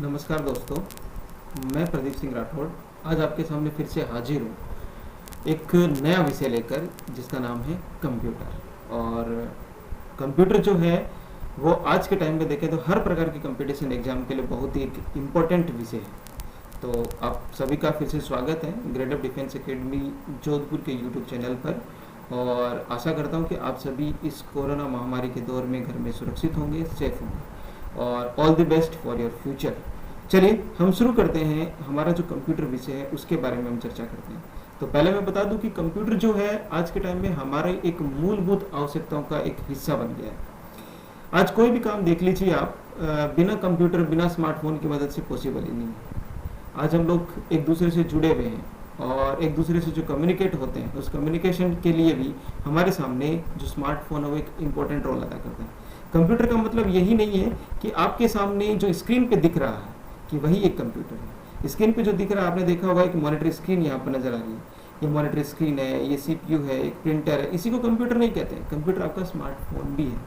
नमस्कार दोस्तों, मैं प्रदीप सिंह राठौड़ आज आपके सामने फिर से हाजिर हूँ एक नया विषय लेकर जिसका नाम है कंप्यूटर। और कंप्यूटर जो है वो आज के टाइम में देखें तो हर प्रकार के कंपटीशन एग्जाम के लिए बहुत ही एक इम्पोर्टेंट विषय है। तो आप सभी का फिर से स्वागत है grade of defence academy Jodhpur के यूट्यूब चैनल पर। और आशा करता हूँ कि आप सभी इस कोरोना महामारी के दौर में घर में सुरक्षित होंगे, सेफ होंगे और all the best for your future. चलिए हम शुरू करते हैं। हमारा जो कंप्यूटर विषय है उसके बारे में हम चर्चा करते हैं। तो पहले मैं बता दूं कि कंप्यूटर जो है आज के टाइम में हमारे एक मूलभूत आवश्यकताओं का एक हिस्सा बन गया है। आज कोई भी काम देख लीजिए आप, बिना कंप्यूटर बिना स्मार्टफोन की मदद से पॉसिबल ही नहीं है। आज हम लोग एक दूसरे से जुड़े हुए हैं और एक दूसरे से जो कम्युनिकेट होते हैं उस कम्युनिकेशन के लिए भी हमारे सामने जो स्मार्टफोन है वो एक इम्पोर्टेंट रोल अदा करता है। कंप्यूटर का मतलब यही नहीं है कि आपके सामने जो स्क्रीन पे दिख रहा है कि वही एक कंप्यूटर है। स्क्रीन पे जो दिख रहा है आपने देखा होगा, एक मॉनिटर स्क्रीन यहाँ पर नजर आ रही है, ये मॉनिटर स्क्रीन है, ये सीपीयू है, एक प्रिंटर है। इसी को कंप्यूटर नहीं कहते हैं। कंप्यूटर आपका स्मार्टफोन भी है,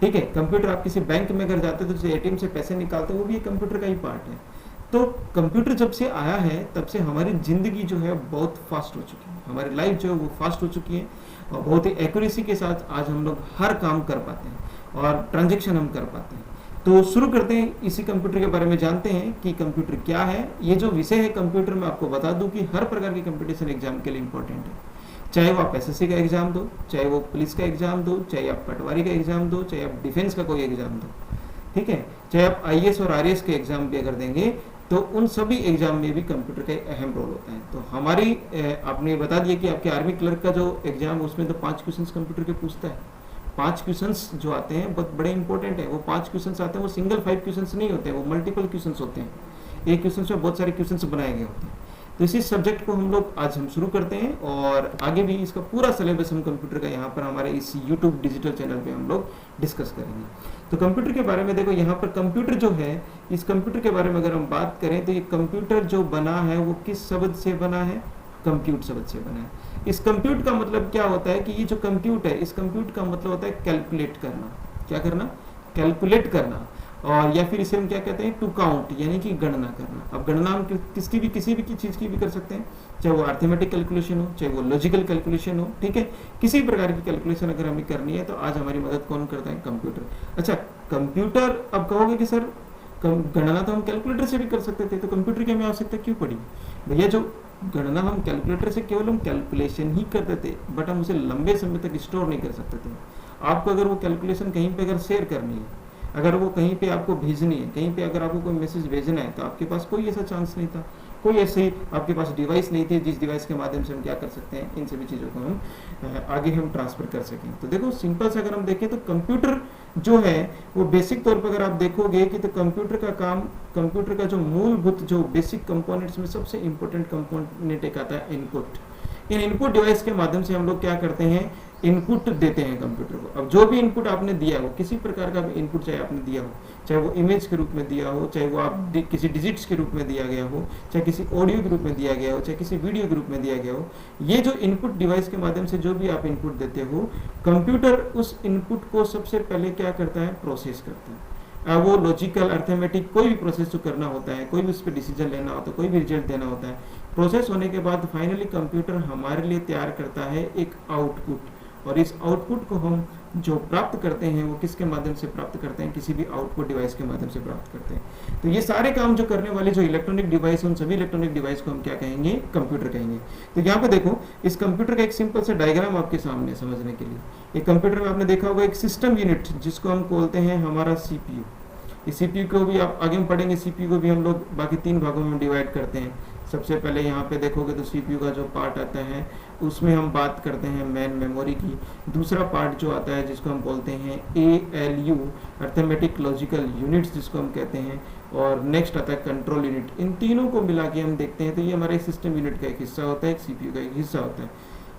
ठीक है। कंप्यूटर आप किसी बैंक में अगर जाते हो तो एटीएम से पैसे निकालते हो वो भी एक कंप्यूटर का ही पार्ट है। तो कंप्यूटर जब से आया है तब से हमारी जिंदगी जो है बहुत फास्ट हो चुकी है, हमारी लाइफ जो है वो फास्ट हो चुकी है और बहुत ही एक्यूरेसी के साथ आज हम लोग हर काम कर पाते हैं और ट्रांजेक्शन हम कर पाते हैं। तो शुरू करते हैं, इसी कंप्यूटर के बारे में जानते हैं कि कंप्यूटर क्या है। ये जो विषय है कंप्यूटर में आपको बता दूं कि हर प्रकार के कंपटीशन एग्जाम के लिए इंपॉर्टेंट है। चाहे वो आप एसएससी का एग्जाम दो, चाहे वो पुलिस का एग्जाम दो, चाहे आप पटवारी का एग्जाम दो, चाहे आप डिफेंस का कोई एग्जाम दो, ठीक है। चाहे आप आईएएस और आरएएस के एग्जाम भी अगर देंगे तो उन सभी एग्जाम में भी कंप्यूटर का एक अहम रोल होता है। तो हमारी आपने बता दिया कि आपके आर्मी क्लर्क का जो एग्जाम उसमें तो 5 क्वेश्चन कंप्यूटर के पूछता है। 5 क्वेश्चंस जो आते हैं बहुत बड़े इंपॉर्टेंट है। वो 5 क्वेश्चंस आते हैं, वो सिंगल 5 क्वेश्चंस नहीं होते हैं, वो मल्टीपल क्वेश्चंस होते हैं। एक क्वेश्चन में बहुत सारे क्वेश्चंस बनाए गए होते हैं। तो इसी सब्जेक्ट को हम लोग आज हम शुरू करते हैं और आगे भी इसका पूरा सिलेबस हम कंप्यूटर का यहाँ पर हमारे इस यूट्यूब डिजिटल चैनल पे हम लोग डिस्कस करेंगे। तो कंप्यूटर के बारे में देखो, यहाँ पर कंप्यूटर जो है, इस कंप्यूटर के बारे में अगर हम बात करें तो ये कंप्यूटर जो बना है वो किस शब्द से बना है? कंप्यूट शब्द से बना है। इस कंप्यूट का मतलब क्या होता है कि ये जो कंप्यूट है, इस कंप्यूट का मतलब होता है कैलकुलेट करना। क्या करना? कैलकुलेट करना। और या फिर इसे हम क्या कहते हैं? टू काउंट, यानी कि गणना करना। अब गणना हम किसकी भी किसी भी चीज की भी कर सकते हैं, चाहे वो अर्थमेटिक कैलकुलेशन हो, चाहे वो लॉजिकल कैलकुलेशन हो, ठीक है। किसी प्रकार की कैलकुलेशन अगर हमें करनी है तो आज हमारी मदद कौन करता है? कंप्यूटर। अच्छा, कंप्यूटर, अब कहोगे कि सर गणना तो हम कैलकुलेटर से भी कर सकते थे, तो कंप्यूटर की हमें आवश्यकता क्यों पड़ी? भैया जो गणना हम कैलकुलेटर से केवल हम कैलकुलेशन ही करते थे, बट हम उसे लंबे समय तक स्टोर नहीं कर सकते थे। आपको अगर वो कैलकुलेशन कहीं पे अगर शेयर करनी है, अगर वो कहीं पे आपको भेजनी है, कहीं पे अगर आपको कोई मैसेज भेजना है, तो आपके पास कोई ऐसा चांस नहीं था, कोई ऐसी आपके पास डिवाइस नहीं थी जिस डिवाइस के माध्यम से हम क्या कर सकते हैं, इन सभी चीज़ों को हम आगे हम ट्रांसफर कर सकें। तो देखो सिंपल से अगर हम देखें तो कंप्यूटर जो है वो बेसिक तौर पर अगर आप देखोगे कि तो कंप्यूटर का काम, कंप्यूटर का जो मूलभूत जो बेसिक कंपोनेंट्स में सबसे इंपॉर्टेंट कंपोनेंट एक आता है इनपुट। इन इनपुट डिवाइस के माध्यम से हम लोग क्या करते हैं? इनपुट देते हैं कंप्यूटर को। अब जो भी इनपुट आपने दिया हो, किसी प्रकार का भी इनपुट चाहे आपने दिया हो, चाहे वो इमेज के रूप में दिया हो, चाहे वो आप किसी डिजिट्स के रूप में दिया गया हो, चाहे किसी ऑडियो के रूप में दिया गया हो, चाहे किसी वीडियो के रूप में दिया गया हो, ये जो इनपुट डिवाइस के माध्यम से जो भी आप इनपुट देते हो, कंप्यूटर उस इनपुट को सबसे पहले क्या करता है? प्रोसेस करता है। वो लॉजिकल, अर्थमेटिक कोई भी प्रोसेस जो करना होता है, कोई भी उस पर डिसीजन लेना होता है, कोई भी रिजल्ट देना होता है, प्रोसेस होने के बाद फाइनली कंप्यूटर हमारे लिए तैयार करता है एक आउटपुट। और इस आउटपुट को हम जो प्राप्त करते हैं वो किसके माध्यम से प्राप्त करते हैं? किसी भी आउटपुट डिवाइस के माध्यम से प्राप्त करते हैं। तो ये सारे काम जो करने वाले जो इलेक्ट्रॉनिक डिवाइस, उन सभी इलेक्ट्रॉनिक डिवाइस को हम क्या कहेंगे? कंप्यूटर कहेंगे। तो यहाँ पे देखो, इस कंप्यूटर का एक सिंपल सा डायग्राम आपके सामने समझने के लिए, एक कंप्यूटर में आपने देखा होगा एक सिस्टम यूनिट जिसको हम बोलते हैं हमारा सीपीयू। इस सीपीयू को भी आप आगे हम पढ़ेंगे, सीपीयू को भी हम लोग बाकी 3 भागों में डिवाइड करते हैं। सबसे पहले यहाँ पे देखोगे तो सीपीयू का जो पार्ट आता है उसमें हम बात करते हैं मेन मेमोरी की। दूसरा पार्ट जो आता है जिसको हम बोलते हैं एएलयू, अर्थमेटिक लॉजिकल यूनिट्स जिसको हम कहते हैं, और नेक्स्ट आता है कंट्रोल यूनिट। इन तीनों को मिला के हम देखते हैं तो ये हमारे सिस्टम यूनिट का एक हिस्सा होता है, एक सीपीयू का एक हिस्सा होता है।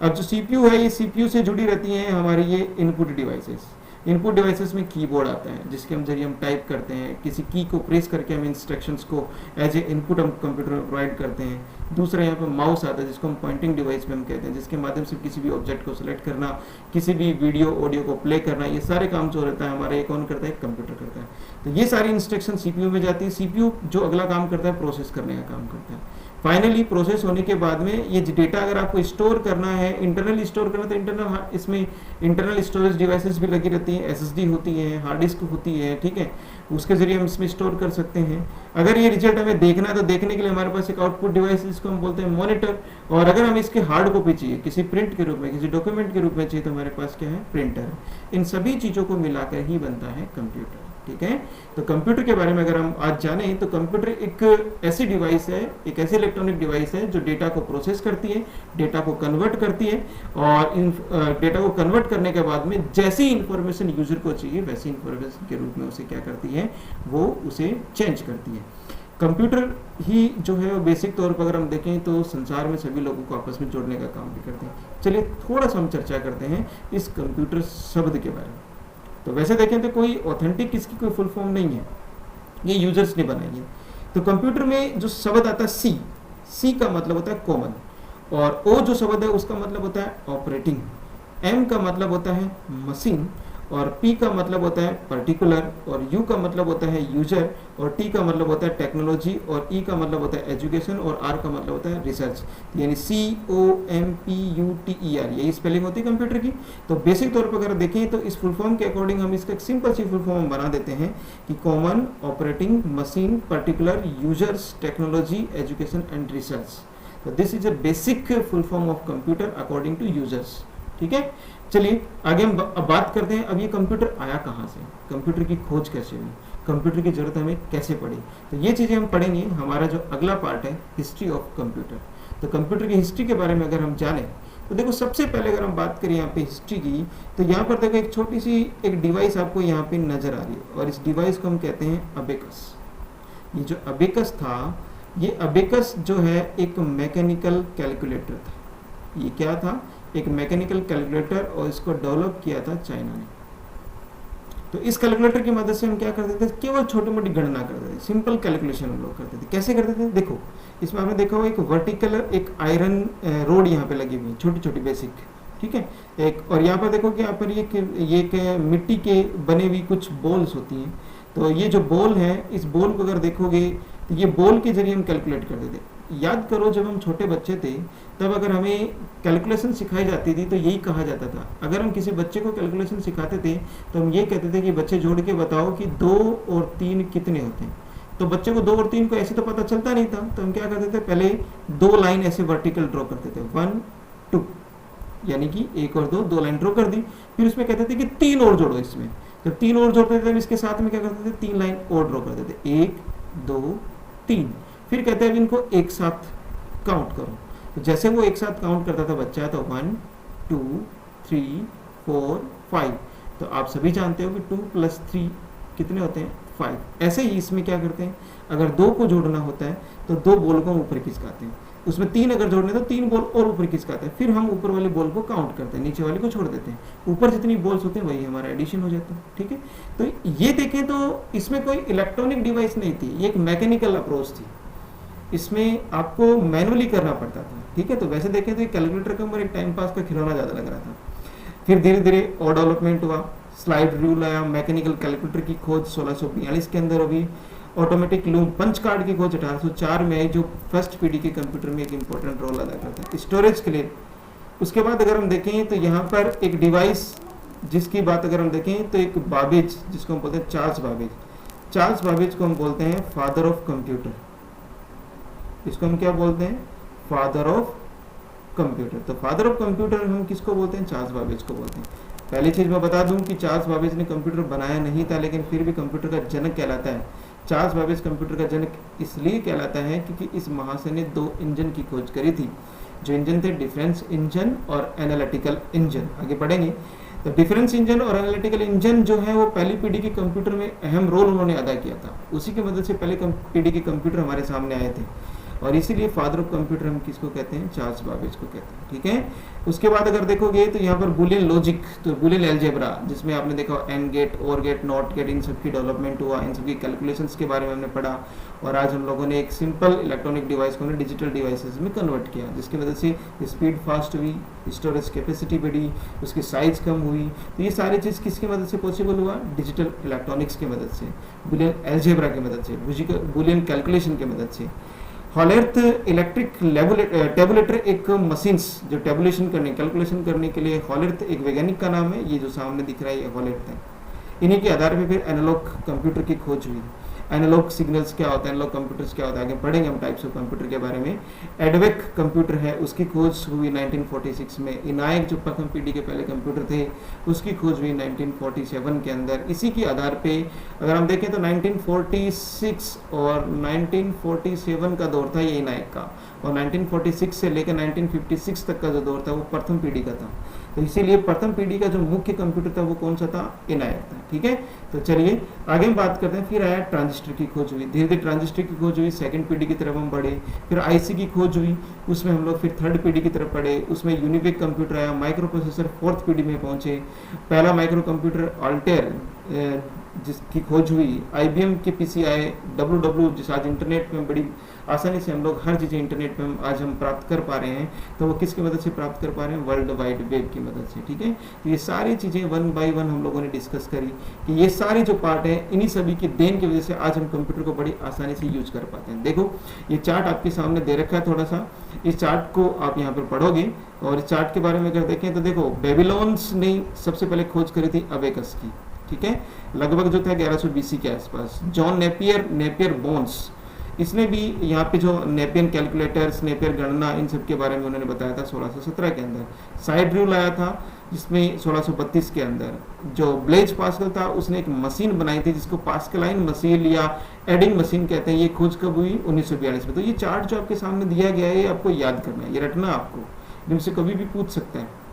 अब जो सीपीयू है, ये सीपीयू से जुड़ी रहती हैं हमारी ये इनपुट डिवाइसेस। इनपुट डिवाइसेस में कीबोर्ड आता है जिसके हम जरिए हम टाइप करते हैं, किसी की को प्रेस करके हम इंस्ट्रक्शंस को एज ए इनपुट हम कंप्यूटर में प्रोवाइड करते हैं। दूसरा यहाँ पे माउस आता है जिसको हम पॉइंटिंग डिवाइस पे हम कहते हैं, जिसके माध्यम से किसी भी ऑब्जेक्ट को सिलेक्ट करना, किसी भी वीडियो ऑडियो को प्ले करना, ये सारे काम जो रहता है हमारा ये कौन करता है, कंप्यूटर करता है। तो ये सारी इंस्ट्रक्शन सीपीयू में जाती है, सीपीयू जो अगला काम करता है प्रोसेस करने का काम करता है। फाइनली प्रोसेस होने के बाद में ये डेटा अगर आपको स्टोर करना है, इंटरनली स्टोर करना, तो इंटरनल इसमें इंटरनल स्टोरेज डिवाइसेस भी लगी रहती हैं, एसएसडी होती है, हार्ड डिस्क होती है, ठीक है, उसके जरिए हम इसमें स्टोर कर सकते हैं। अगर ये रिजल्ट हमें देखना है तो देखने के लिए हमारे पास एक आउटपुट डिवाइस जिसको हम बोलते हैं मॉनिटर, और अगर हम इसके हार्ड कॉपी चाहिए किसी प्रिंट के रूप में, किसी डॉक्यूमेंट के रूप में चाहिए तो हमारे पास क्या है, प्रिंटर है। इन सभी चीज़ों को मिलाकर ही बनता है कंप्यूटर, ठीक है। तो कंप्यूटर के बारे में अगर हम आज जाने तो कंप्यूटर एक ऐसी डिवाइस है, एक ऐसी इलेक्ट्रॉनिक डिवाइस है जो डेटा को प्रोसेस करती है, डेटा को कन्वर्ट करती है, और इन डेटा को कन्वर्ट करने के बाद में जैसी इंफॉर्मेशन यूजर को चाहिए वैसी इंफॉर्मेशन के रूप में उसे क्या करती है, वो उसे चेंज करती है। कंप्यूटर ही जो है वो बेसिक तौर पर अगर हम देखें तो संसार में सभी लोगों को आपस में जोड़ने का काम भी करते हैं। चलिए थोड़ा सा हम चर्चा करते हैं इस कंप्यूटर शब्द के बारे में। तो वैसे देखें तो कोई ऑथेंटिक इसकी कोई फुल फॉर्म नहीं है, ये यूजर्स ने बनाई है। तो कंप्यूटर में जो शब्द आता है सी का मतलब होता है कॉमन, और ओ जो शब्द है उसका मतलब होता है ऑपरेटिंग, एम का मतलब होता है मशीन, और पी का मतलब होता है पर्टिकुलर, और यू का मतलब होता है यूजर, और टी का मतलब होता है टेक्नोलॉजी, और ई का मतलब होता है एजुकेशन, और आर का मतलब होता है रिसर्च। यानी COMPUTER यही स्पेलिंग होती है कंप्यूटर की। तो बेसिक तौर पर अगर देखें तो इस फुल फॉर्म के अकॉर्डिंग हम इसका एक सिंपल सी फुल फॉर्म बना देते हैं कि common, operating, machine, particular, users, technology, education and research. तो this is a basic full form of computer according to users, ठीक है। चलिए आगे हम अब बात करते हैं, अब ये कंप्यूटर आया कहाँ से, कंप्यूटर की खोज कैसे हुई, कंप्यूटर की जरूरत हमें कैसे पड़ी। तो ये चीज़ें हम पढ़ेंगे। हमारा जो अगला पार्ट है हिस्ट्री ऑफ कंप्यूटर। तो कंप्यूटर की हिस्ट्री के बारे में अगर हम जानें तो देखो सबसे पहले अगर हम बात करें यहाँ पे हिस्ट्री की, तो यहाँ पर देखो एक छोटी सी एक डिवाइस आपको यहाँ पे नजर आ रही है, और इस डिवाइस को हम कहते हैं अबेकस। ये जो अबेकस था, ये अबेकस जो है एक मैकेनिकल कैलकुलेटर था। ये क्या था, एक मैकेनिकल कैलकुलेटर, और इसको डेवलप किया था चाइना ने। तो इस कैलकुलेटर की मदद से हम क्या करते थे, केवल छोटी मोटी गणना करते थे, सिंपल कैलकुलेशन हम लोग करते थे। कैसे करते थे, देखो इसमें आपने देखा होगा एक वर्टिकल एक आयरन रोड यहाँ पे लगी हुई, छोटी छोटी बेसिक, ठीक है, एक, और यहाँ पर देखो कि यहाँ पर ये एक मिट्टी के बने हुई कुछ बॉल्स होती हैं। तो ये जो बॉल है, इस बॉल को अगर देखोगे तो ये बॉल के जरिए हम कैलकुलेट करते थे। याद करो जब हम छोटे बच्चे थे तब अगर हमें कैलकुलेशन सिखाई जाती थी तो यही कहा जाता था, अगर हम किसी बच्चे को कैलकुलेशन सिखाते थे तो हम ये कहते थे कि बच्चे जोड़ के बताओ कि 2 और 3 कितने होते हैं। तो बच्चे को 2 और 3 को ऐसे तो पता चलता नहीं था, तो हम क्या करते थे, पहले 2 लाइन ऐसे वर्टिकल ड्रॉ करते थे, 1 2, यानी कि 1 और 2 लाइन ड्रॉ कर दी। फिर उसमें कहते थे कि 3 और जोड़ो इसमें, तो 3 और जोड़ते थे, इसके साथ में क्या करते थे, 3 लाइन और ड्रॉ करते थे, 1 2 3। फिर कहते हैं अब इनको एक साथ काउंट करो। तो जैसे वो एक साथ काउंट करता था बच्चा, तो 1 2 3 4 5। तो आप सभी जानते हो कि 2 + 3 कितने होते हैं, 5। ऐसे ही इसमें क्या करते हैं, अगर 2 को जोड़ना होता है तो 2 बॉल को ऊपर खिसकाते हैं, उसमें 3 अगर जोड़ने तो 3 बॉल और ऊपर खिसकाते हैं। फिर हम ऊपर वाले बॉल को काउंट करते हैं, नीचे वाले को छोड़ देते हैं, ऊपर जितनी बॉल्स होते हैं वही हमारा एडिशन हो जाता है, ठीक है। तो ये देखें तो इसमें कोई इलेक्ट्रॉनिक डिवाइस नहीं थी, ये एक मैकेनिकल अप्रोच थी, इसमें आपको मैनुअली करना पड़ता था, ठीक है। तो वैसे देखें तो कैलकुलेटर का ऊपर एक टाइम पास का खिलौना ज़्यादा लग रहा था। फिर धीरे धीरे और डेवलपमेंट हुआ, स्लाइड रूल आया, मैकेनिकल कैलकुलेटर की खोज 1642 के अंदर होगी, ऑटोमेटिक लूम पंच कार्ड की खोज 1804 में आई, जो फर्स्ट पीढ़ी के कंप्यूटर में एक इंपॉर्टेंट रोल अदा करता है, स्टोरेज के लिए। उसके बाद अगर हम देखें तो यहाँ पर एक डिवाइस जिसकी बात अगर हम देखें तो एक बाबेज, जिसको हम बोलते हैं चार्ल्स बाबेज को हम बोलते हैं फादर ऑफ कंप्यूटर। इसको हम क्या बोलते हैं, फादर ऑफ कंप्यूटर। तो फादर ऑफ कंप्यूटर हम किसको बोलते हैं, चार्ल्स बाबेज को बोलते हैं। पहली चीज मैं बता दूं कि चार्ल्स बाबेज ने कंप्यूटर बनाया नहीं था, लेकिन फिर भी कंप्यूटर का जनक कहलाता है। चार्ल्स बाबेज कंप्यूटर का जनक इसलिए कहलाता है क्योंकि इस महाशय ने 2 इंजन की खोज करी थी, जो इंजन थे डिफरेंस इंजन और एनालिटिकल इंजन। आगे बढ़ेंगे तो डिफरेंस इंजन और एनालिटिकल इंजन जो है वो पहली पीढ़ी के कंप्यूटर में अहम रोल उन्होंने अदा किया था, उसी की मदद से पहले पीढ़ी के कंप्यूटर हमारे सामने आए थे। और इसीलिए फादर ऑफ कंप्यूटर हम किसको कहते हैं, चार्ल्स बाबेज को कहते हैं। ठीक है, उसके बाद अगर देखोगे तो यहाँ पर बुलियन लॉजिक, तो बुलियन अलजेब्रा जिसमें आपने देखा एंड गेट, और गेट, नॉट गेट, इन सब की डेवलपमेंट हुआ, इन सब की कैलकुलेशंस के बारे में हमने पढ़ा। और आज हम लोगों ने एक सिंपल इलेक्ट्रॉनिक डिवाइस को डिजिटल डिवाइसेस में कन्वर्ट किया, जिसकी वजह से स्पीड फास्ट हुई, स्टोरेज कैपेसिटी बढ़ी, उसकी साइज कम हुई। तो ये सारी चीज़ किसकी मदद से पॉसिबल हुआ, डिजिटल इलेक्ट्रॉनिक्स की मदद से, बुलियन अलजेब्रा की मदद से, बुलियन कैलकुलेशन की मदद से। हॉलेर्थ इलेक्ट्रिक टेबुलेटर एक मशीन्स जो टेबुलेशन करने, कैलकुलेशन करने के लिए, हॉलेर्थ एक वैज्ञानिक का नाम है, ये जो सामने दिख रहा है ये हॉलेर्थ है। इन्हीं के आधार पर फिर एनालॉग कंप्यूटर की खोज हुई। एनालॉग सिग्नल्स क्या होता है, एनालॉग कंप्यूटर्स क्या होता है, आगे पढ़ेंगे हम टाइप्स ऑफ कंप्यूटर के बारे में। एडवेक कंप्यूटर है, उसकी खोज हुई 1946 में। इनायक जो प्रथम पीढ़ी के पहले कंप्यूटर थे उसकी खोज हुई 1947 के अंदर। इसी के आधार पे अगर हम देखें तो 1946 और 1947 का दौर था ये इनायक का, और 1946 से लेकर 1956 तक का जो दौर था वो प्रथम पीढ़ी का था। तो इसीलिए प्रथम पीढ़ी का जो मुख्य कंप्यूटर था वो कौन सा था, इनायक था। ठीक है, तो चलिए आगे हम बात करते हैं। फिर आया ट्रांजिस्टर की खोज हुई, धीरे धीरे ट्रांजिस्टर की खोज हुई, सेकंड पीढ़ी की तरफ हम बढ़े। फिर आईसी की खोज हुई, उसमें हम लोग फिर थर्ड पीढ़ी की तरफ बढ़े, उसमें यूनिफिक कंप्यूटर आया, माइक्रो प्रोसेसर फोर्थ पीढ़ी में पहुंचे। पहला माइक्रो कंप्यूटर अल्टेर जिसकी खोज हुई, आईबीएम के पीसी आए, डब्ल्यू जिस आज इंटरनेट में बड़ी आसानी से हम लोग हर चीज़ें इंटरनेट में आज हम प्राप्त कर पा रहे हैं, तो वो किसकी मदद से प्राप्त कर पा रहे हैं, वर्ल्ड वाइड वेब की मदद से। ठीक है, तो ये सारी चीज़ें वन बाय वन हम लोगों ने डिस्कस करी कि ये सारी जो पार्ट है इन्हीं सभी की देन की वजह से आज हम कंप्यूटर को बड़ी आसानी से यूज कर पाते हैं। देखो ये चार्ट आपके सामने दे रखा है, थोड़ा सा इस चार्ट को आप यहाँ पर पढ़ोगे और इस चार्ट के बारे में अगर देखें तो देखो बेबीलोन्स ने सबसे पहले खोज करी थी अबेकस की। ठीक है, लगभग जो था 1100 BC के आसपास। जॉन नेपियर बोन्स, इसने भी यहाँ पे जो नेपियन कैलकुलेटर्स, नेपियर गणना, इन सब के बारे में उन्होंने बताया था 1617 के अंदर। साइड रूल आया था जिसमें 1632 के अंदर। जो ब्लेज पास्कल था उसने एक मशीन बनाई थी जिसको पास्कलाइन मशीन या एडिंग मशीन कहते हैं। ये खोज कब हुई, 1942 में। तो ये चार्ट जो आपके सामने दिया गया है ये आपको याद करना है, ये रटना आपको, जिनसे कभी भी पूछ सकता है।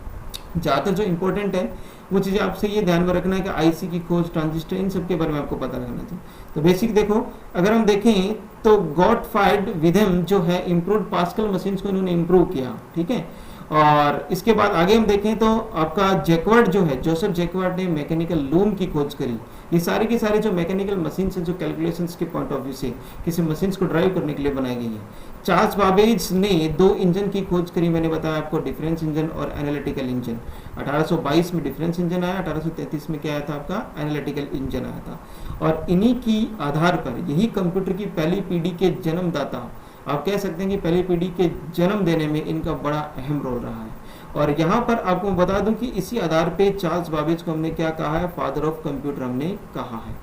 ज़्यादातर जो इंपॉर्टेंट है वो चीज़ें आपसे ये ध्यान में रखना है कि आईसी की खोज, ट्रांजिस्टर, इन सब के बारे में आपको पता रखना चाहिए। तो बेसिक देखो, अगर हम देखें तो गॉटफ्राइड विथेम जो है इम्प्रूव्ड पास्कल मशीन्स को इन्होंने इम्प्रूव किया। ठीक है, और इसके बाद आगे हम देखें तो आपका जैकवर्ड जो है, जोसेफ जैकवर्ड ने मैकेनिकल लूम की खोज करी। ये सारी की सारी जो मैकेनिकल मशीन्स हैं जो कैलकुलेशंस के पॉइंट ऑफ व्यू से किसी मशीन्स को ड्राइव करने के लिए बनाई गई है। चार्ल्स बाबेज ने 2 इंजन की खोज करी, मैंने बताया आपको, डिफरेंस इंजन और एनालिटिकल इंजन। 1822 में डिफरेंस इंजन आया, 1833 में क्या आया था आपका, एनालिटिकल इंजन आया था। और इन्हीं की आधार पर यही कंप्यूटर की पहली पीढ़ी के जन्मदाता, आप कह सकते हैं कि पहली पीढ़ी के जन्म देने में इनका बड़ा अहम रोल रहा है। और यहाँ पर आपको बता दूं कि इसी आधार पे चार्ल्स बाबेज को हमने क्या कहा है, फादर ऑफ कंप्यूटर हमने कहा है।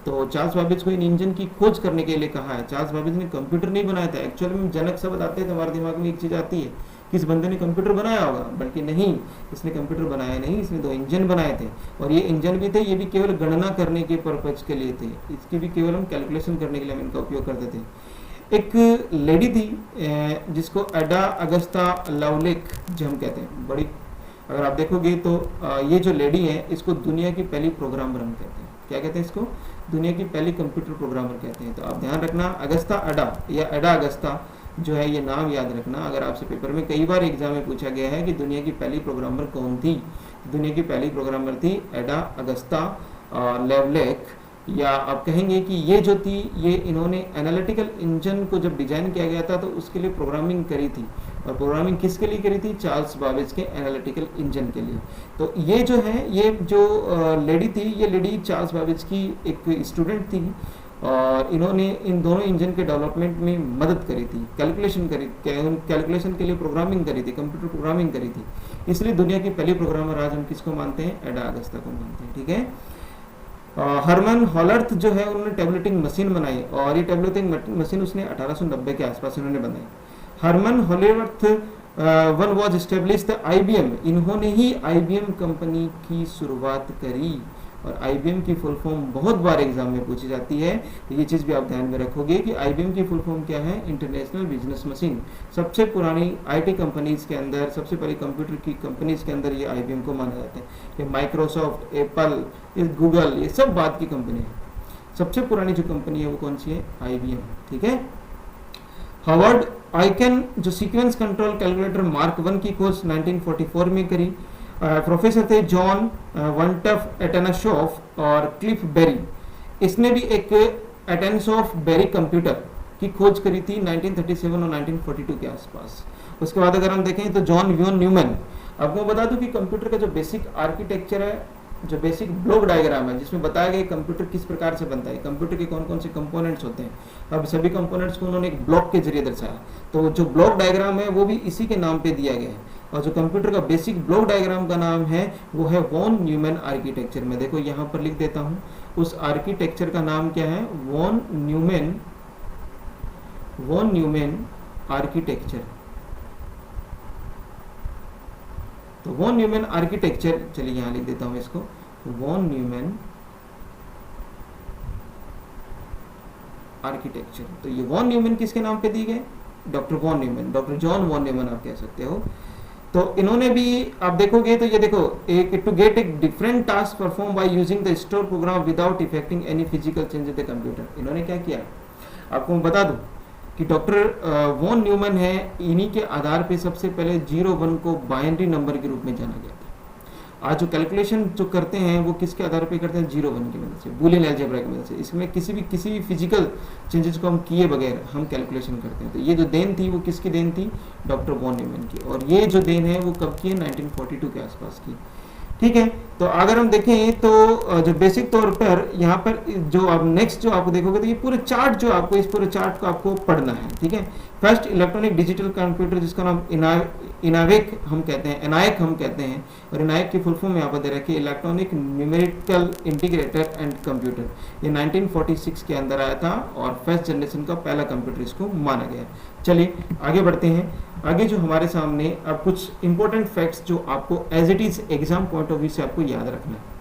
तो चार्ल्स बाबेज को इन इंजन की खोज करने के लिए कहा है। चार्ल्स बाबेज ने कंप्यूटर नहीं बनाया था, एक्चुअली में जनक शब्द आते हैं तो हमारे दिमाग में एक चीज़ आती है किस बंदे ने कंप्यूटर बनाया होगा, बल्कि नहीं, इसने कंप्यूटर बनाया नहीं, इसने 2 इंजन बनाए थे। और ये इंजन भी थे, ये भी केवल गणना करने के पर्पज के लिए थे, इसकी भी केवल हम कैलकुलेशन करने के लिए हम इनका उपयोग करते थे। एक लेडी थी जिसको एडा अगस्ता लवलेक जो हम कहते हैं, बड़ी, अगर आप देखोगे तो ये जो लेडी है इसको दुनिया की पहली प्रोग्रामर हम कहते हैं। क्या कहते हैं इसको, दुनिया की पहली कंप्यूटर प्रोग्रामर कहते हैं। तो आप ध्यान रखना, अगस्ता एडा या एडा अगस्ता जो है ये नाम याद रखना। अगर आपसे पेपर में कई बार एग्जाम में पूछा गया है कि दुनिया की पहली प्रोग्रामर कौन थी, दुनिया की पहली प्रोग्रामर थी एडा अगस्ता लेवलेक। या आप कहेंगे कि ये जो थी ये इन्होंने एनालिटिकल इंजन को जब डिजाइन किया गया था तो उसके लिए प्रोग्रामिंग करी थी। और प्रोग्रामिंग किसके लिए करी थी, चार्ल्स बाबेज के एनालिटिकल इंजन के लिए। तो ये जो है, ये जो लेडी थी, ये लेडी चार्ल्स बाबेज की एक स्टूडेंट थी और इन्होंने इन दोनों इंजन के डेवलपमेंट में मदद करी थी, कैलकुलेशन के लिए प्रोग्रामिंग करी थी, कंप्यूटर प्रोग्रामिंग करी थी। इसलिए दुनिया की पहली प्रोग्रामर आज हम किसको मानते हैं, एडा अगस्ता को मानते हैं। ठीक है, हरमन हॉलर्थ जो है उन्होंने टैबलेटिंग मशीन बनाई और ये टैबलेटिंग मशीन उसने 1890 के आसपास उन्होंने बनाई। Herman Hollerith one was established IBM, इन्होंने ही IBM कंपनी की शुरुआत करी। और IBM की फुल फॉर्म बहुत बार एग्जाम में पूछी जाती है, तो ये चीज़ भी आप ध्यान में रखोगे कि IBM की फुल फॉर्म क्या है, इंटरनेशनल बिजनेस मशीन। सबसे पुरानी IT कंपनीज के अंदर, सबसे पहले कंप्यूटर की कंपनीज के अंदर ये IBM को माना जाता है। ये माइक्रोसॉफ्ट, एप्पल, गूगल, ये सब बात की कंपनी है। सबसे पुरानी जो कंपनी है वो कौन सी है, IBM। ठीक है, हावर्ड आइकन जो सीक्वेंस कंट्रोल कैलकुलेटर मार्क 1 की खोज 1944 में करी। प्रोफेसर थे जॉन वनटफ एटनाशॉफ और क्लिफ बेरी, इसने भी एक एटनसॉफ बेरी कंप्यूटर की खोज करी थी 1937 और 1942 के आसपास। उसके बाद अगर हम देखें तो जॉन वॉन न्यूमैन, आपको बता दूं कि कंप्यूटर का जो बेसिक आर्किटेक्चर है, जो बेसिक ब्लॉक डायग्राम है, जिसमें बताया गया कंप्यूटर किस प्रकार से बनता है, कंप्यूटर के कौन कौन से कंपोनेंट्स होते हैं, अब सभी कंपोनेंट्स को उन्होंने एक ब्लॉक के जरिए दर्शाया। तो जो ब्लॉक डायग्राम है वो भी इसी के नाम पे दिया गया है, और जो कंप्यूटर का बेसिक ब्लॉक डायग्राम का नाम है वो है वॉन न्यूमैन आर्किटेक्चर। मैं देखो यहाँ पर लिख देता हूँ, उस आर्किटेक्चर का नाम क्या है, वॉन न्यूमैन आर्किटेक्चर। तो वॉन न्यूमैन आर्किटेक्चर, चलिए यहां लिख देता हूं इसको, वॉन न्यूमैन आर्किटेक्चर। तो ये वॉन न्यूमैन किसके नाम पे दी गए, doctor von Neumann, doctor John von Neumann आप कह सकते हो। तो इन्होंने भी, आप देखोगे तो ये देखो, एक टू गेट एक different task perform by using the store program without effecting any physical change in the computer. इन्होंने क्या किया, आपको मैं बता दूं कि डॉक्टर वॉन न्यूमैन है, इन्हीं के आधार पे सबसे पहले 0-1 को बाइनरी नंबर के रूप में जाना गया था। आज जो कैलकुलेशन जो करते हैं वो किसके आधार पे करते हैं, 0-1 की मदद से, बूलियन अलजेब्रा की मदद से। इसमें किसी भी फिजिकल चेंजेस को हम किए बगैर हम कैलकुलेशन करते हैं। तो ये जो देन थी वो किसकी देन थी, डॉक्टर वॉन न्यूमैन की, और ये जो देन है वो कब की है, 1942 के आसपास की। ठीक है, तो अगर हम देखें तो जो बेसिक तौर पर यहाँ पर जो आप नेक्स्ट जो आपको देखोगे तो ये पूरे चार्ट जो आपको, इस पूरे चार्ट को आपको पढ़ना है। ठीक है, फर्स्ट इलेक्ट्रॉनिक डिजिटल कंप्यूटर, जिसका नाम इनावेक हम कहते हैं, एनायक हम कहते हैं, और एनायक की फुल फॉर्म यहाँ पर दे रखी है, electronic numerical integrator and computer. ये 1946 के अंदर आया था और फर्स्ट जनरेशन का पहला कंप्यूटर इसको माना गया। चलिए आगे बढ़ते हैं। आगे जो हमारे सामने अब कुछ इंपॉर्टेंट फैक्ट्स जो आपको as it is exam point of view से आपको याद रखना है।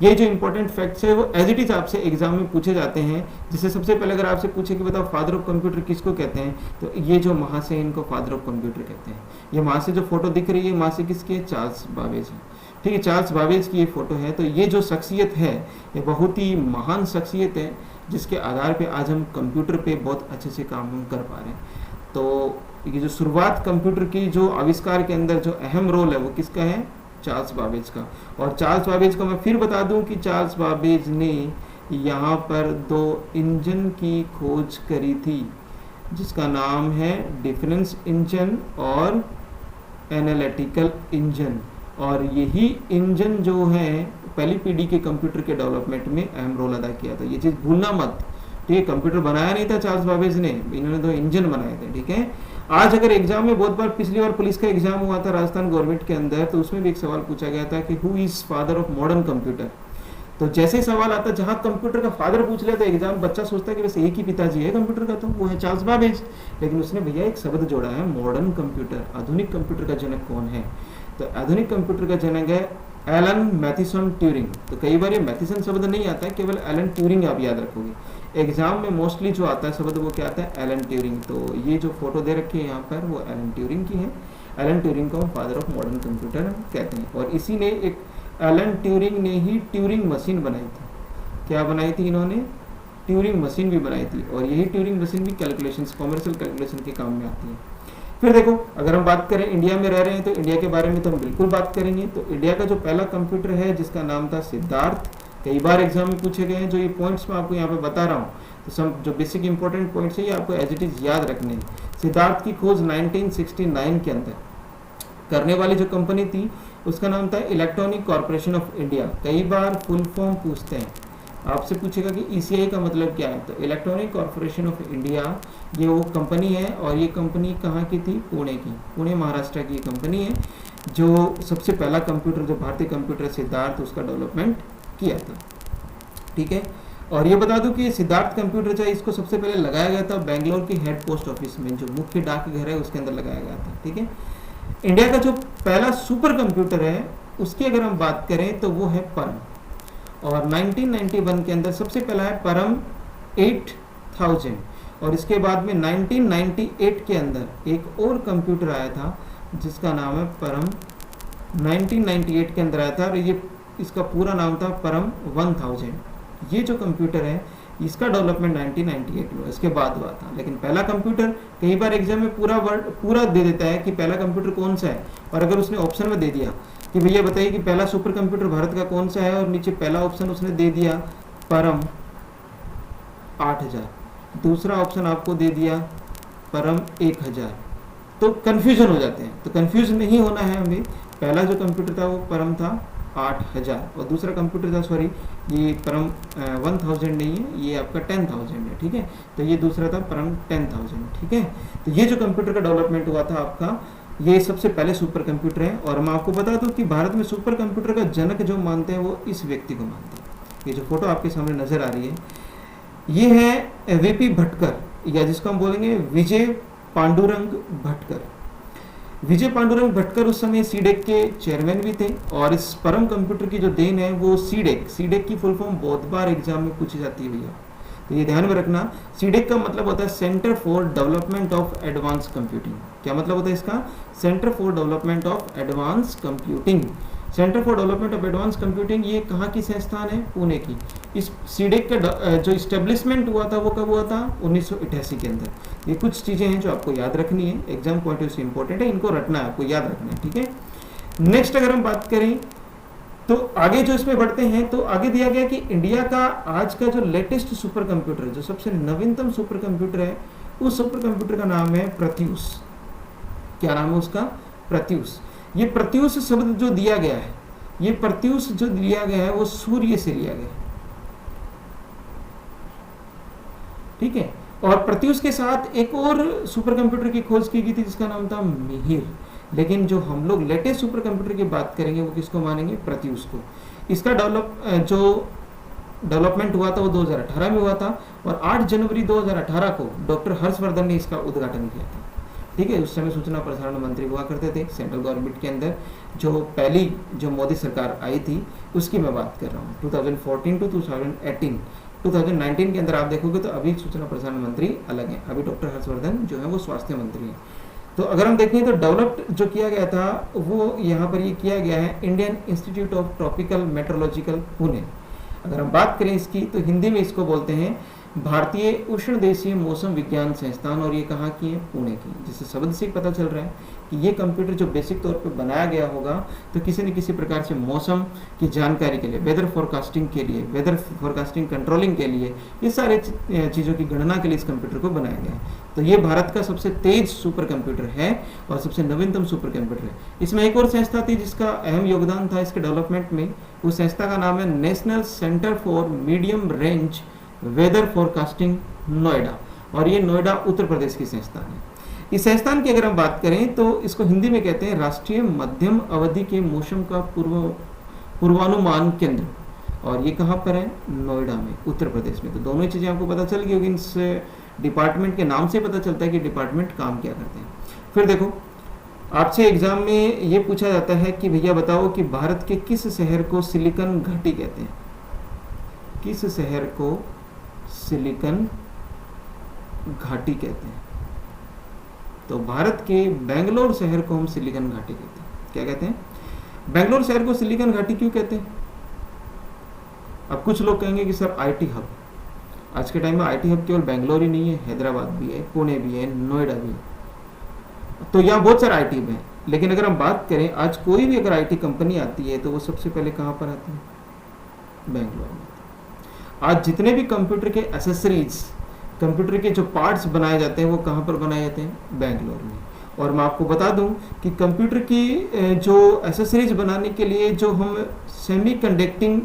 ये जो इंपॉर्टेंट फैक्ट्स है वो एज इट इज आपसे एग्जाम में पूछे जाते हैं। जिससे सबसे पहले अगर आपसे पूछे कि बताओ फादर ऑफ कंप्यूटर किसको कहते हैं, तो ये जो महाशय इनको फादर ऑफ कंप्यूटर कहते हैं। ये महाशय जो फोटो दिख रही है, महाशय किसकी है, चार्ल्स बाबेज है। ठीक है, चार्ल्स बाबेज की ये फोटो है। तो ये जो शख्सियत है ये बहुत ही महान शख्सियत है, जिसके आधार पे आज हम कंप्यूटर पे बहुत अच्छे से काम हम कर पा रहे हैं। तो ये जो शुरुआत कंप्यूटर की जो आविष्कार के अंदर जो अहम रोल है वो किसका है, चार्ल्स बाबेज का। और चार्ल्स बाबेज को मैं फिर बता दूं कि चार्ल्स बाबेज ने यहाँ पर 2 इंजन की खोज करी थी, जिसका नाम है डिफरेंस इंजन और एनालिटिकल इंजन। और यही इंजन जो है पहली पीढ़ी के कंप्यूटर के डेवलपमेंट में अहम रोल अदा किया था। ये चीज़ भूलना मत। ठीक है, कंप्यूटर बनाया नहीं था चार्ल्स बाबेज ने, इन्होंने 2 इंजन बनाए थे। ठीक है, आज अगर एग्जाम में बहुत बार, पिछली बार पुलिस का एग्जाम हुआ था राजस्थान गवर्नमेंट के अंदर, तो उसमें भी एक सवाल पूछा गया था कि who is father of modern computer. तो जैसे सवाल आता, जहां कंप्यूटर का फादर पूछ लिया तो एग्जाम बच्चा सोचता है कि बस एक ही पिताजी है कंप्यूटर का, तो वो है चार्ल्स बाबेज। लेकिन उसने भैया एक शब्द जोड़ा है, मॉडर्न कंप्यूटर, आधुनिक कंप्यूटर का जनक कौन है। तो आधुनिक कंप्यूटर का जनक है एलन मैथिसन ट्यूरिंग। तो कई बार ये मैथिसन शब्द नहीं आता है, केवल एलन ट्यूरिंग आप याद रखोगे। एग्जाम में मोस्टली जो आता है शब्द वो क्या आता है, एलन ट्यूरिंग। तो ये जो फोटो दे रखी है यहाँ पर वो एलन ट्यूरिंग की है। एलन ट्यूरिंग को हम फादर ऑफ मॉडर्न कंप्यूटर कहते हैं। और इसी ने एक, एलन ट्यूरिंग ने ही ट्यूरिंग मशीन बनाई थी। क्या बनाई थी इन्होंने, ट्यूरिंग मशीन भी बनाई थी। और यही ट्यूरिंग मशीन भी कैलकुलेशन, कॉमर्शियल कैलकुलेशन के काम में आती है। फिर देखो, अगर हम बात करें इंडिया में रह रहे हैं तो इंडिया के बारे में तो हम बिल्कुल बात करेंगे। तो इंडिया का जो पहला कंप्यूटर है जिसका नाम था सिद्धार्थ, कई बार एग्जाम में पूछे गए हैं। जो ये पॉइंट्स मैं आपको यहाँ पे बता रहा हूँ, तो सब जो बेसिक इंपॉर्टेंट पॉइंट्स है ये आपको एज इट इज याद रखने हैं। सिद्धार्थ की खोज 1969 के अंदर करने वाली जो कंपनी थी उसका नाम था इलेक्ट्रॉनिक कॉर्पोरेशन ऑफ इंडिया। कई बार फुल फॉर्म पूछते हैं, आपसे पूछेगा कि ECI का मतलब क्या है, तो इलेक्ट्रॉनिक कॉर्पोरेशन ऑफ इंडिया ये वो कंपनी है। और ये कंपनी कहाँ की थी, पुणे की, पुणे महाराष्ट्र की कंपनी है, जो सबसे पहला कंप्यूटर, जो भारतीय कंप्यूटर सिद्धार्थ, उसका डेवलपमेंट किया था। ठीक है, और ये बता दूं कि सिद्धार्थ कंप्यूटर जो है इसको सबसे पहले लगाया गया था बेंगलोर की हेड पोस्ट ऑफिस में, जो मुख्य डाकघर है उसके अंदर लगाया गया था। ठीक है, इंडिया का जो पहला सुपर कंप्यूटर है उसकी अगर हम बात करें तो वो है परम। और 1991 के अंदर सबसे पहला है परम 8000। और इसके बाद में 1998 के अंदर एक और कंप्यूटर आया था जिसका नाम है परम, 1998 के अंदर आया था, और ये इसका पूरा नाम था परम 1000। ये जो कंप्यूटर है इसका डेवलपमेंट 1998 में इसके बाद हुआ था। लेकिन पहला कंप्यूटर कई बार एग्जाम में पूरा दे देता है कि पहला कंप्यूटर कौन सा है, और अगर उसने ऑप्शन में दे दिया कि भैया बताइए कि पहला सुपर कंप्यूटर भारत का कौन सा है, और नीचे पहला ऑप्शन उसने दे दिया परम 8000, दूसरा ऑप्शन आपको दे दिया परम 1000, तो कन्फ्यूजन हो जाते हैं। तो कन्फ्यूज नहीं होना है हमें। पहला जो कंप्यूटर था वो परम था 8000, और दूसरा कंप्यूटर था, सॉरी ये परम 1000 नहीं है, ये आपका 10,000 है, ठीक है। तो ये दूसरा था परम 10,000, ठीक है। तो ये जो कंप्यूटर का डेवलपमेंट हुआ था आपका, ये सबसे पहले सुपर कंप्यूटर है। और मैं आपको बता दूं कि भारत में सुपर कंप्यूटर का जनक जो मानते हैं वो इस व्यक्ति को मानते हैं। ये जो फोटो आपके सामने नजर आ रही है, ये है वीपी भटकर, या जिसको हम बोलेंगे विजय पांडुरंग भटकर। विजय पांडुरंग भटकर उस समय सीडेक के चेयरमैन भी थे, और इस परम कंप्यूटर की जो देन है वो सीडेक की फुल फॉर्म बहुत बार एग्जाम में पूछी जाती है भैया, तो ये ध्यान में रखना। सीडेक का मतलब होता है centre for development of advance computing. क्या मतलब होता है इसका? Centre for development of advance computing. Centre for development of advance computing ये कहाँ की संस्थान है? पुणे की। इस सीडेक का जो इस्टेब्लिशमेंट हुआ था वो कब हुआ था? 1988 के अंदर। ये कुछ चीज़ें हैं जो आपको याद रखनी है, एग्जाम पॉइंट ऑफ से इंपॉर्टेंट है, इनको रटना है, आपको याद रखना है, ठीक है। नेक्स्ट अगर हम बात करें तो आगे जो इसमें बढ़ते हैं, तो आगे दिया गया कि इंडिया का आज का जो लेटेस्ट सुपर कंप्यूटर, जो सबसे नवीनतम सुपर कंप्यूटर है, उस सुपर कंप्यूटर का नाम है प्रत्यूष। क्या नाम है उसका? प्रत्यूष। ये प्रत्यूष शब्द जो दिया गया है, ये प्रत्यूष जो दिया गया है वो सूर्य से लिया गया है, ठीक है। और प्रत्यूष के साथ एक और सुपर कंप्यूटर की खोज की गई थी जिसका नाम था मिहिर। लेकिन जो हम लोग लेटेस्ट सुपर कंप्यूटर की बात करेंगे वो किसको मानेंगे? प्रत्यूष को। इसका जो डेवलपमेंट हुआ था वो 2018 में हुआ था, और 8 जनवरी 2018 को डॉक्टर हर्षवर्धन ने इसका उद्घाटन किया था, ठीक है। उस समय सूचना प्रसारण मंत्री हुआ करते थे सेंट्रल गवर्नमेंट के अंदर। जो पहली जो मोदी सरकार आई थी उसकी मैं बात कर रहा हूँ, 2014 टू 2018। 2019 के अंदर आप देखोगे तो अभी सूचना प्रसारण मंत्री अलग हैं, अभी डॉक्टर हर्षवर्धन जो है वो स्वास्थ्य मंत्री हैं। तो अगर हम देखें तो डेवलप्ड जो किया गया था वो यहाँ पर ये किया गया है Indian Institute of Tropical Meteorological Pune. अगर हम बात करें इसकी तो हिंदी में इसको बोलते हैं भारतीय उष्ण देशीय मौसम विज्ञान संस्थान, और ये कहाँ की है? पुणे की। जिससे शब्द से पता चल रहा है कि ये कंप्यूटर जो बेसिक तौर पे बनाया गया होगा तो किसी न किसी प्रकार से मौसम की जानकारी के लिए, वेदर फोरकास्टिंग के लिए, वेदर फोरकास्टिंग कंट्रोलिंग के लिए, ये सारे चीज़ों की गणना के लिए इस कंप्यूटर को बनाया गया है। तो ये भारत का सबसे तेज सुपर कंप्यूटर है और सबसे नवीनतम सुपर कंप्यूटर है। इसमें एक और संस्था थी जिसका अहम योगदान था इसके डेवलपमेंट में, उस संस्था का नाम है National Centre for Medium Range Weather Forecasting Noida, और ये नोएडा उत्तर प्रदेश की संस्थान है। इस संस्थान की अगर हम बात करें तो इसको हिंदी में कहते हैं राष्ट्रीय मध्यम अवधि के मौसम का पूर्वानुमान केंद्र, और ये कहाँ पर है? नोएडा में, उत्तर प्रदेश में। तो दोनों ही चीज़ें आपको पता चल गई होगी, इस डिपार्टमेंट के नाम से पता चलता है कि डिपार्टमेंट काम क्या करते हैं। फिर देखो आपसे एग्जाम में ये पूछा जाता है कि भैया बताओ कि भारत के किस शहर को सिलिकॉन घाटी कहते हैं? किस शहर को सिलिकॉन घाटी कहते हैं? तो भारत के बेंगलोर शहर को हम सिलिकॉन घाटी कहते हैं। क्या कहते हैं? बेंगलोर शहर को सिलिकॉन घाटी क्यों कहते हैं? अब कुछ लोग कहेंगे कि सर आईटी हब, आज के टाइम में आईटी हब केवल बेंगलोर ही नहीं है, हैदराबाद भी है, पुणे भी है, नोएडा भी है, तो यहाँ बहुत सारे आईटी है। लेकिन अगर हम बात करें आज कोई भी अगर आईटी कंपनी आती है तो वो सबसे पहले कहाँ पर आती है? बेंगलोर में। आज जितने भी कंप्यूटर के एसेसरीज, कंप्यूटर के जो पार्ट्स बनाए जाते हैं वो कहाँ पर बनाए जाते हैं? बेंगलोर में। और मैं आपको बता दूं कि कंप्यूटर की जो एसेसरीज बनाने के लिए जो हम सेमी कंडक्टिंग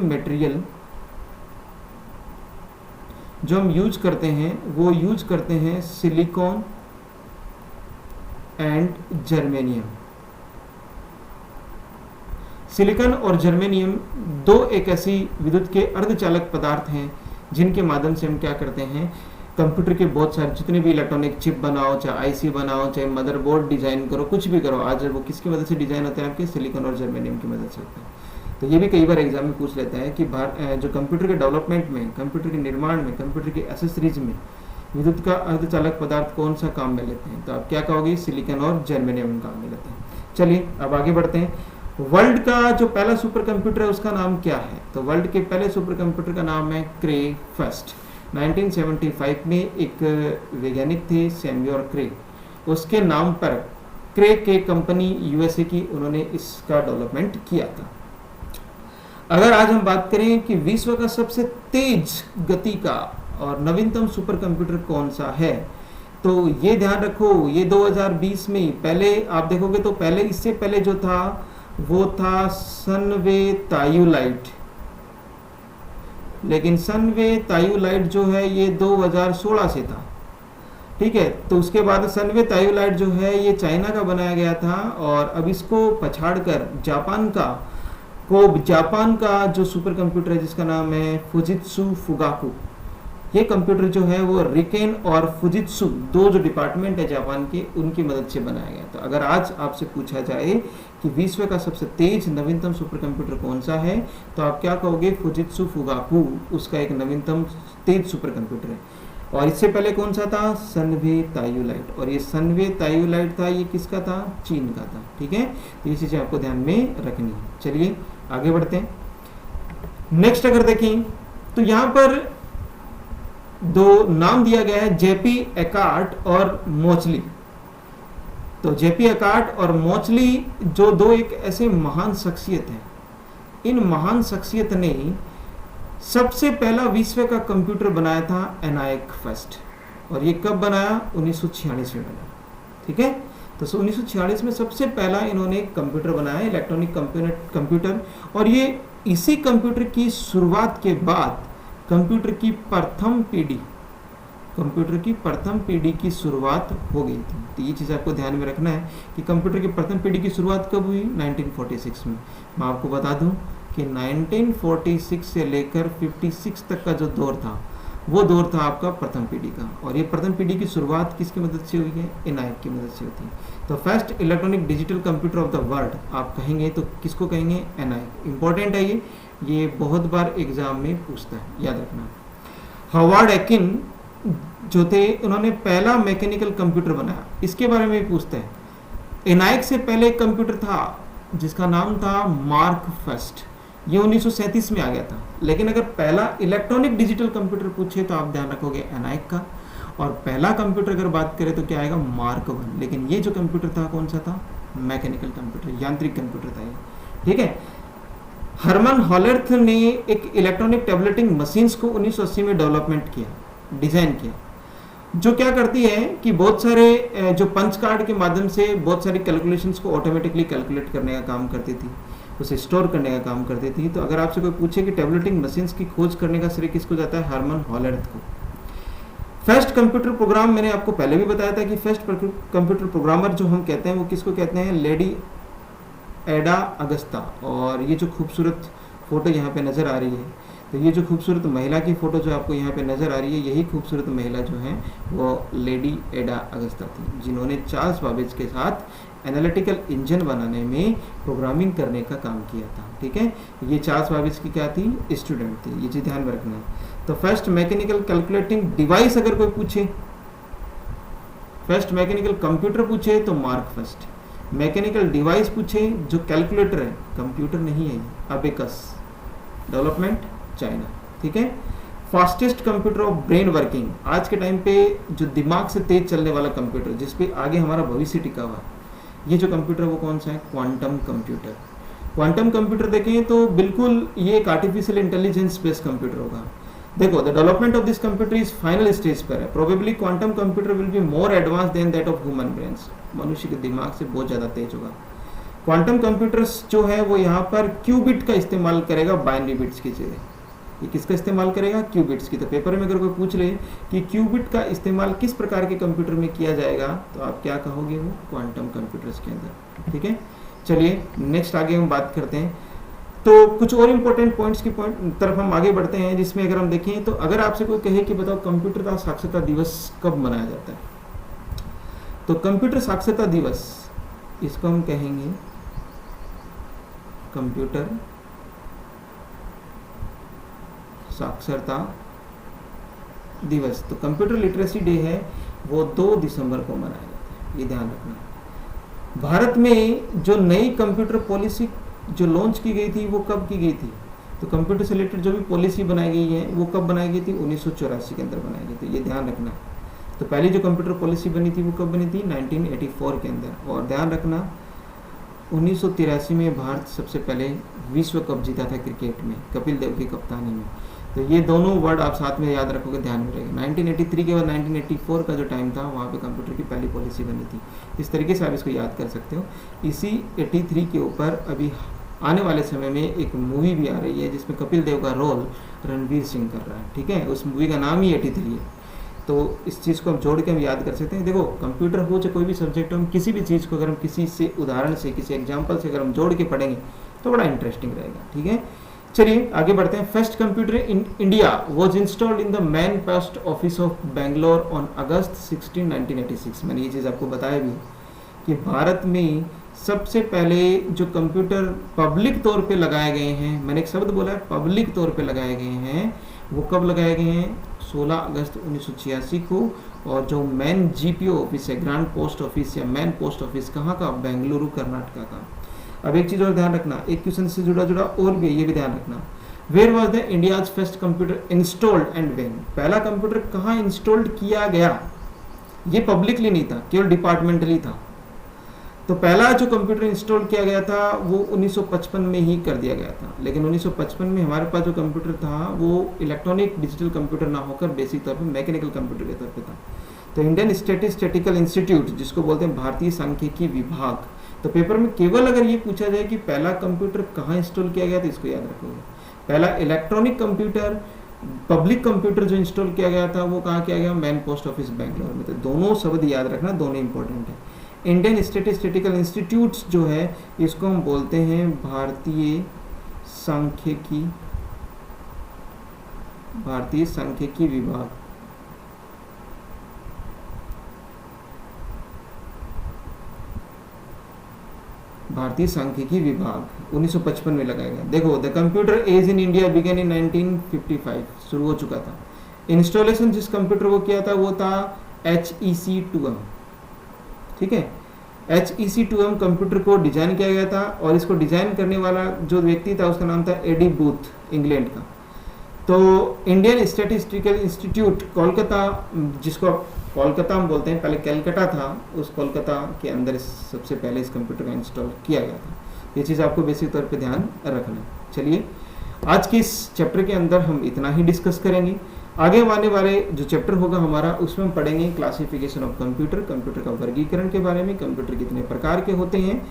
मटेरियल जो हम यूज करते हैं वो यूज करते हैं सिलिकॉन एंड जर्मेनियम। सिलिकॉन और जर्मेनियम दो एक ऐसी विद्युत के अर्धचालक पदार्थ हैं जिनके माध्यम से हम क्या करते हैं, कंप्यूटर के बहुत सारे जितने भी इलेक्ट्रॉनिक चिप बनाओ, चाहे आईसी बनाओ, चाहे मदरबोर्ड डिजाइन करो, कुछ भी करो, आज वो किसकी मदद से डिजाइन होते हैं? आपके सिलिकॉन और जर्मेनियम की मदद से होते हैं। तो ये भी कई बार एग्जाम में पूछ लेता है कि जो कंप्यूटर के डेवलपमेंट में, कंप्यूटर के निर्माण में, कंप्यूटर के एसेसरीज में विद्युत का अर्धचालक पदार्थ कौन सा काम में लेते हैं? तो आप क्या कहोगे? सिलिकॉन और जर्मेनियम काम में लेते हैं। चलिए अब आगे बढ़ते हैं। वर्ल्ड का जो पहला सुपर कंप्यूटर है उसका नाम क्या है? तो वर्ल्ड के पहले सुपर कंप्यूटर का नाम है क्रे फर्स्ट। 1975 में एक वैज्ञानिक थे सैम्यूअल क्रे, उसके नाम पर क्रे के कंपनी यूएसए की, उन्होंने इसका डेवलपमेंट किया था। अगर आज हम बात करें कि विश्व का सबसे तेज गति का और नवीनतम सुपर कंप्यूटर कौन सा है, तो ये ध्यान रखो, ये 2020 में, पहले आप देखोगे तो पहले, इससे पहले जो था वो था सनवे तायुलाइट, लेकिन सनवे तायुलाइट जो है ये 2016 से था, ठीक है। तो उसके बाद सनवे तायुलाइट जो है ये चाइना का बनाया गया था, और अब इसको पछाड़कर जापान का जो सुपर कंप्यूटर है जिसका नाम है फुजित्सु फुगाकू, ये कंप्यूटर जो है वो रिकेन और फुजित्सु, दो जो डिपार्टमेंट है जापान के, उनकी मदद से बनाया गया। तो अगर आज आपसे पूछा जाए कि विश्व का सबसे तेज नवीनतम सुपर कंप्यूटर कौन सा है, तो आप क्या कहोगे? फुजित्सु फुगाकू उसका एक नवीनतम तेज सुपर कंप्यूटर है। और इससे पहले कौन सा था? सनवे तायुलाइट, और ये सनवे तायुलाइट था, ये किसका था? चीन का था, ठीक है। तो ये चीजें आपको ध्यान में रखनी है। चलिए आगे बढ़ते हैं। नेक्स्ट अगर देखें तो यहाँ पर दो नाम दिया गया है, जेपी एकार्ट और मोचली। तो जेपी एकार्ट और मोचली जो दो एक ऐसे महान शख्सियत हैं, इन महान शख्सियत ने सबसे पहला विश्व का कंप्यूटर बनाया था एनाइक फर्स्ट, और ये कब बनाया? 1946 में बनाया, ठीक है। तो 1946 में सबसे पहला इन्होंने कंप्यूटर बनाया, इलेक्ट्रॉनिक कंप्यूटर, और ये इसी कंप्यूटर की शुरुआत के बाद कंप्यूटर की प्रथम पीढ़ी की शुरुआत हो गई थी। तो ये चीज़ आपको ध्यान में रखना है कि कंप्यूटर की प्रथम पीढ़ी की शुरुआत कब हुई? 1946 में। मैं आपको बता दूं कि 1946 से लेकर 56 तक का जो दौर था, वो दौर था आपका प्रथम पीढ़ी का, और ये प्रथम पीढ़ी की शुरुआत किसकी मदद से हुई है? एनाइक की मदद से होती है। तो first electronic digital computer of the world आप कहेंगे तो किसको कहेंगे? एनाइक। इंपॉर्टेंट है ये बहुत बार एग्जाम में पूछता है, याद रखना। हार्वर्ड एकिन जो थे, उन्होंने पहला मैकेनिकल कंप्यूटर बनाया, इसके बारे में पूछता है। एनाइक से पहले एक कंप्यूटर था जिसका नाम था मार्क फर्स्ट, ये 1937 में आ गया था। लेकिन अगर पहला इलेक्ट्रॉनिक डिजिटल कंप्यूटर पूछे तो आप ध्यान रखोगे एनाइक का, और पहला कंप्यूटर अगर बात करें तो क्या आएगा? मार्क 1। लेकिन ये जो कंप्यूटर था कौन सा था? मैकेनिकल कंप्यूटर, यांत्रिक कंप्यूटर था ये, ठीक है। हरमन हॉलर्थ ने एक इलेक्ट्रॉनिक टैबलेटिंग मशीन्स को 1980 में डेवलपमेंट किया, डिजाइन किया, जो क्या करती है कि बहुत सारे जो पंच कार्ड के माध्यम से बहुत सारी कैलकुलेशंस को ऑटोमेटिकली कैलकुलेट करने का काम करती थी, उसे स्टोर करने का काम करती थी। तो अगर आपसे कोई पूछे कि टैबलेटिंग मशीन्स की खोज करने का श्रेय किसको जाता है? हरमन हॉलर्थ को। फर्स्ट कंप्यूटर प्रोग्राम मैंने आपको पहले भी बताया था कि फर्स्ट कंप्यूटर प्रोग्रामर जो हम कहते हैं वो किसको कहते हैं? लेडी एडा अगस्ता। और ये जो खूबसूरत फोटो यहाँ पे नज़र आ रही है, तो ये जो खूबसूरत महिला की फ़ोटो जो आपको यहाँ पे नज़र आ रही है, यही खूबसूरत महिला जो है वो लेडी एडा अगस्ता थी, जिन्होंने चार्ल्स बाबेज के साथ एनालिटिकल इंजन बनाने में प्रोग्रामिंग करने का काम किया था, ठीक है। ये चार्ल्स बाबेज की क्या थी? स्टूडेंट थी, ये चीज़ ध्यान में रखना है। तो फर्स्ट मैकेनिकल कैलकुलेटिंग डिवाइस अगर कोई पूछे, फर्स्ट मैकेनिकल कंप्यूटर पूछे तो मार्क फर्स्ट, मैकेनिकल डिवाइस पूछे जो कैलकुलेटर है, कंप्यूटर नहीं है, अबेकस, डेवलपमेंट चाइना, ठीक है। Fastest computer of brain working, आज के टाइम पे जो दिमाग से तेज चलने वाला कंप्यूटर जिसपे आगे हमारा भविष्य टिका हुआ, ये जो कंप्यूटर वो कौन सा है? Quantum computer. क्वांटम कंप्यूटर देखें तो बिल्कुल ये एक आर्टिफिशियल इंटेलिजेंस बेस्ड कंप्यूटर होगा। देखो, the development of this computer is final stage पर है। Probably quantum computer will be more advance than that of human brains, मनुष्य के दिमाग से बहुत ज़्यादा तेज होगा। क्वांटम कंप्यूटर्स जो है वो यहाँ पर क्यूबिट का इस्तेमाल करेगा, बाइनरी बिट्स की जगह। ये किसका इस्तेमाल करेगा? क्यूबिट्स की। तो पेपर में अगर कोई पूछ ले कि क्यूबिट का इस्तेमाल किस प्रकार के कंप्यूटर में किया जाएगा, तो आप क्या कहोगे? वो क्वांटम कंप्यूटर्स के अंदर, ठीक है। चलिए नेक्स्ट आगे हम बात करते हैं। तो कुछ और इम्पोर्टेंट पॉइंट्स की तरफ हम आगे बढ़ते हैं, जिसमें अगर हम देखें तो अगर आपसे कोई कहे कि बताओ कंप्यूटर का साक्षरता दिवस कब मनाया जाता है, तो कंप्यूटर साक्षरता दिवस, इसको हम कहेंगे कंप्यूटर साक्षरता दिवस। तो कंप्यूटर लिटरेसी डे है वो 2 दिसंबर को मनाया जाता है, ये ध्यान रखना। भारत में जो नई कंप्यूटर पॉलिसी जो लॉन्च की गई थी वो कब की गई थी? तो कंप्यूटर से रिलेटेड जो भी पॉलिसी बनाई गई है वो कब बनाई गई थी? 1984 के अंदर बनाई गई थी, ये ध्यान रखना। तो पहली जो कंप्यूटर पॉलिसी बनी थी वो कब बनी थी? 1984 के अंदर। और ध्यान रखना 1983 में भारत सबसे पहले विश्व कप जीता था क्रिकेट में, कपिल देव की कप्तानी में। तो ये दोनों वर्ड आप साथ में याद रखोगे, ध्यान में रहेगा। 1983 के बाद 1984 का जो टाइम था वहाँ पे कंप्यूटर की पहली पॉलिसी बनी थी। इस तरीके से आप इसको याद कर सकते हो। इसी 83 के ऊपर अभी आने वाले समय में एक मूवी भी आ रही है जिसमें कपिल देव का रोल रणवीर सिंह कर रहा है, ठीक है। उस मूवी का नाम ही 83 है। तो इस चीज़ को हम जोड़ के हम याद कर सकते हैं। देखो कंप्यूटर हो चाहे कोई भी सब्जेक्ट हो, हम किसी भी चीज़ को अगर हम किसी से उदाहरण से, किसी एग्जाम्पल से अगर हम जोड़ के पढ़ेंगे तो बड़ा इंटरेस्टिंग रहेगा, ठीक है। चलिए आगे बढ़ते हैं। First computer in India was installed in the man post office of Bangalore on August 16, 1986। मैंने ये चीज़ आपको बताया भी कि भारत में सबसे पहले जो कंप्यूटर पब्लिक तौर पे लगाए गए हैं, मैंने एक शब्द बोला है पब्लिक तौर पे लगाए गए हैं, वो कब लगाए गए हैं? 16 अगस्त 1986 को। और जो मैन जीपीओ ऑफिस है, ग्रांड पोस्ट ऑफिस या मैन पोस्ट ऑफिस, कहाँ का? बेंगलुरु कर्नाटका का। अब एक चीज़ और ध्यान रखना, एक क्वेश्चन से जुड़ा और भी है, ये भी ध्यान रखना। Where was the India's first computer installed and when? पहला कंप्यूटर कहाँ इंस्टॉल्ड किया गया? ये पब्लिकली नहीं था, केवल डिपार्टमेंटली था। तो पहला जो कंप्यूटर इंस्टॉल किया गया था वो 1955 में ही कर दिया गया था। लेकिन 1955 में हमारे पास जो कंप्यूटर था वो इलेक्ट्रॉनिक डिजिटल कंप्यूटर ना होकर बेसिक तौर पे मैकेनिकल कंप्यूटर के तौर पे था। तो इंडियन स्टैटिस्टिकल इंस्टीट्यूट, जिसको बोलते हैं भारतीय सांख्यिकी विभाग, तो पेपर में केवल अगर ये पूछा जाए कि पहला कंप्यूटर कहाँ इंस्टॉल किया गया तो इसको याद रखोगे। पहला इलेक्ट्रॉनिक कंप्यूटर, पब्लिक कंप्यूटर जो इंस्टॉल किया गया था वो कहाँ किया गया? मैन पोस्ट ऑफिस बेंगलोर में। तो दोनों शब्द याद रखना, दोनों इंपॉर्टेंट है। इंडियन स्टैटिस्टिकल इंस्टीट्यूट्स जो है इसको हम बोलते हैं भारतीय सांख्यिकी विभाग। भारतीय सांख्यिकी विभाग 1955 में लगाया गया। देखो the computer age in India began in 1955, शुरू हो चुका था। इंस्टॉलेशन जिस कंप्यूटर को किया था वो था HEC2M, ठीक है। HEC2M कंप्यूटर को डिजाइन किया गया था और इसको डिजाइन करने वाला जो व्यक्ति था उसका नाम था एडी बूथ, इंग्लैंड का। तो इंडियन स्टैटिस्टिकल इंस्टीट्यूट कोलकाता, जिसको कोलकाता हम बोलते हैं, पहले कैलकाटा था, उस कोलकाता के अंदर सबसे पहले इस कंप्यूटर का इंस्टॉल किया गया था। ये चीज़ आपको बेसिक तौर पे ध्यान रखना। चलिए आज के इस चैप्टर के अंदर हम इतना ही डिस्कस करेंगे। आगे आने वाले जो चैप्टर होगा हमारा उसमें हम पढ़ेंगे क्लासिफिकेशन ऑफ कंप्यूटर, कंप्यूटर का वर्गीकरण के बारे में, कंप्यूटर कितने प्रकार के होते हैं।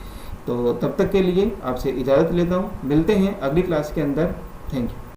तो तब तक के लिए आपसे इजाज़त लेता हूँ, मिलते हैं अगली क्लास के अंदर। Thank you.